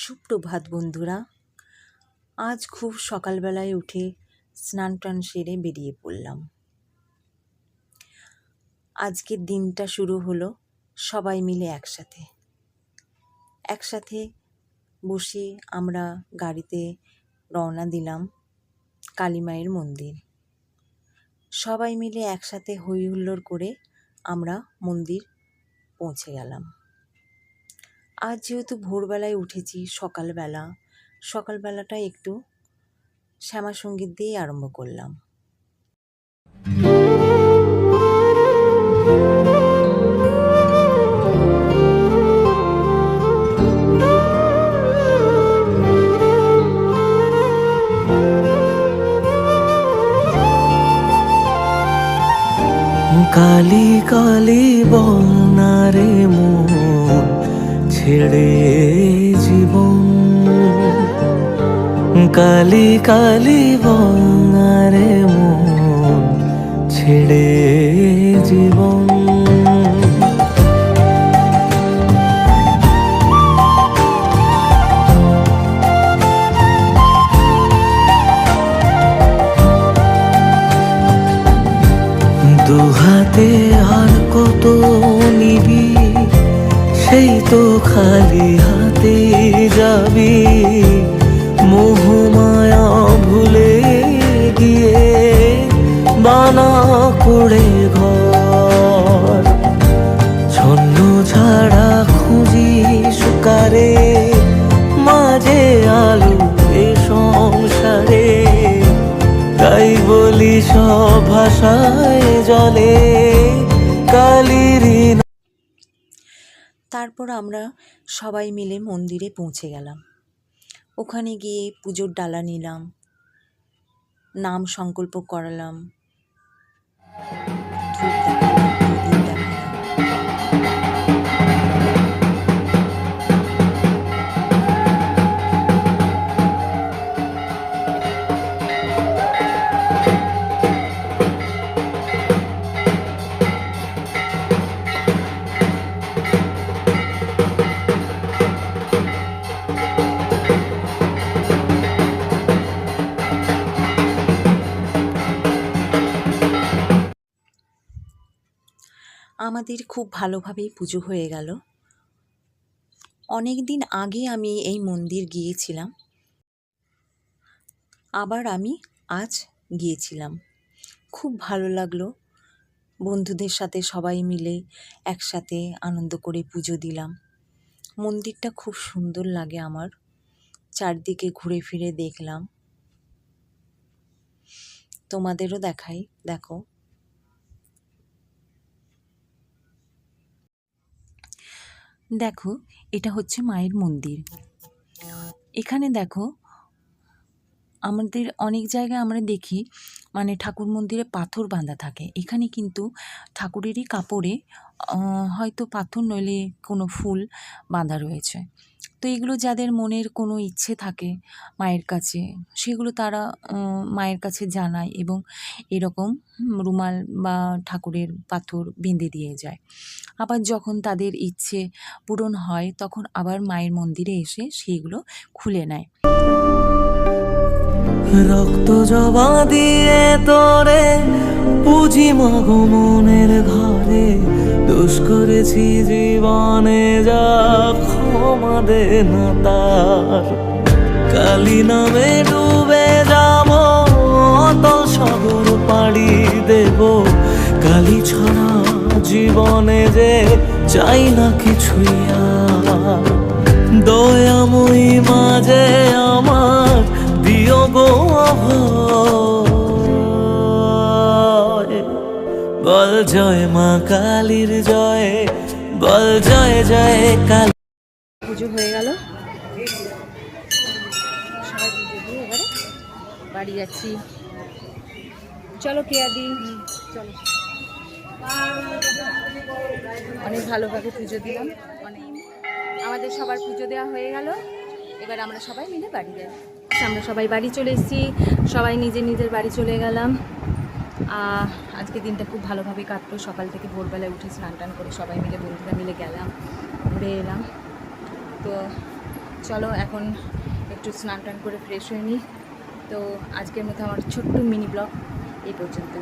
সুপ্রভাত বন্ধুরা। আজ খুব সকালবেলায় উঠে স্নান টান সেরে বেরিয়ে পড়লাম। আজকের দিনটা শুরু হলো সবাই মিলে একসাথে বসে আমরা গাড়িতে রওনা দিলাম কালী মায়ের মন্দির। সবাই মিলে একসাথে হই হুল্লোড় করে আমরা মন্দির পৌঁছে গেলাম। আজ যেহেতু ভোরবেলায় উঠেছি, সকালবেলাটা একটু শ্যামা সঙ্গীত দিয়েই আরম্ভ করলাম। কালি কালি বলনারে মন ছেড়ে জীবন, কালি কালি বলনারে মন ছেড়ে জীবন। দুহাতে আর কত নিবি, সেই তো খালি হাতে যাবি। মোহমায়া ভুলে গিয়ে বানা করে ঘর, ছন্ন ছাড়া খুঁজি সুকারে মাঝে আলো এ সংসারে। তাই বলি সব ভাষায় জলে কালির। তারপর আমরা সবাই মিলে মন্দিরে পৌঁছে গেলাম। ওখানে গিয়ে পুজোর ডালা নিলাম, নাম সংকল্প করালাম, ধূপ দেখালাম, প্রদীপ দেখালাম। আমাদের খুব ভালোভাবেই পুজো হয়ে গেল। অনেক দিন আগে আমি এই মন্দির গিয়েছিলাম, আবার আমি আজ গিয়েছিলাম। খুব ভালো লাগলো। বন্ধুদের সাথে সবাই মিলে একসাথে আনন্দ করে পুজো দিলাম। মন্দিরটা খুব সুন্দর লাগে আমার। চারদিকে ঘুরে ফিরে দেখলাম, তোমাদেরও দেখাই, দেখো। দেখো, এটা হচ্ছে মায়ের মন্দির। এখানে দেখো, আমাদের অনেক জায়গায় আমরা দেখি ঠাকুর মন্দিরে পাথর বাঁধা থাকে। এখানে কিন্তু ঠাকুরেরই কাপড়ে হয়তো পাথর নইলে কোনো ফুল বাঁধা রয়েছে। তো এগুলো যাদের মনের কোনো ইচ্ছে থাকে মায়ের কাছে, সেগুলো তারা মায়ের কাছে জানায় এবং এরকম রুমাল বা ঠাকুরের পাথর বেঁধে দিয়ে যায়। আবার যখন তাদের ইচ্ছে পূরণ হয় তখন আবার মায়ের মন্দিরে এসে সেইগুলো খুলে নেয়। রক্ত জবা দিয়ে তোরে পুঁজি মাগো মনের ঘরে, দোষ করেছি জীবনে যা ক্ষমা দে না তার। কালী নামে ডুবে যাব, অতল সাগর পাড়ি দেব। কালী ছাড়া জীবনে যে চাই না কিছুই আর। দয়াময়ী মাঝে আমার দিও গো অভয়। বল জয় মা কালীর জয়, বল জয় জয় কালী। পুজো হয়ে গেল, সবাই পুজো দিয়ে এবারে বাড়ি যাচ্ছি। চলো কেয়াদি, চলো। অনেক ভালোভাবে পুজো দিলাম। আমাদের সবার পুজো দেওয়া হয়ে গেল। এবার আমরা সবাই মিলে বাড়ি যাই। আমরা সবাই বাড়ি চলে এসেছি, সবাই নিজের নিজের বাড়ি চলে গেলাম। আজকে দিনটা খুব ভালোভাবে কাটলো। সকাল থেকে ভোরবেলায় উঠে স্নান টান করে সবাই মিলে বন্ধুরা মিলে গেলাম, ঘুরে এলাম। তো চলো এখন একটু স্নান টান করে ফ্রেশ হয়ে নিই। তো আজকের মতো আমার ছোট্ট মিনি ব্লগ এই পর্যন্ত।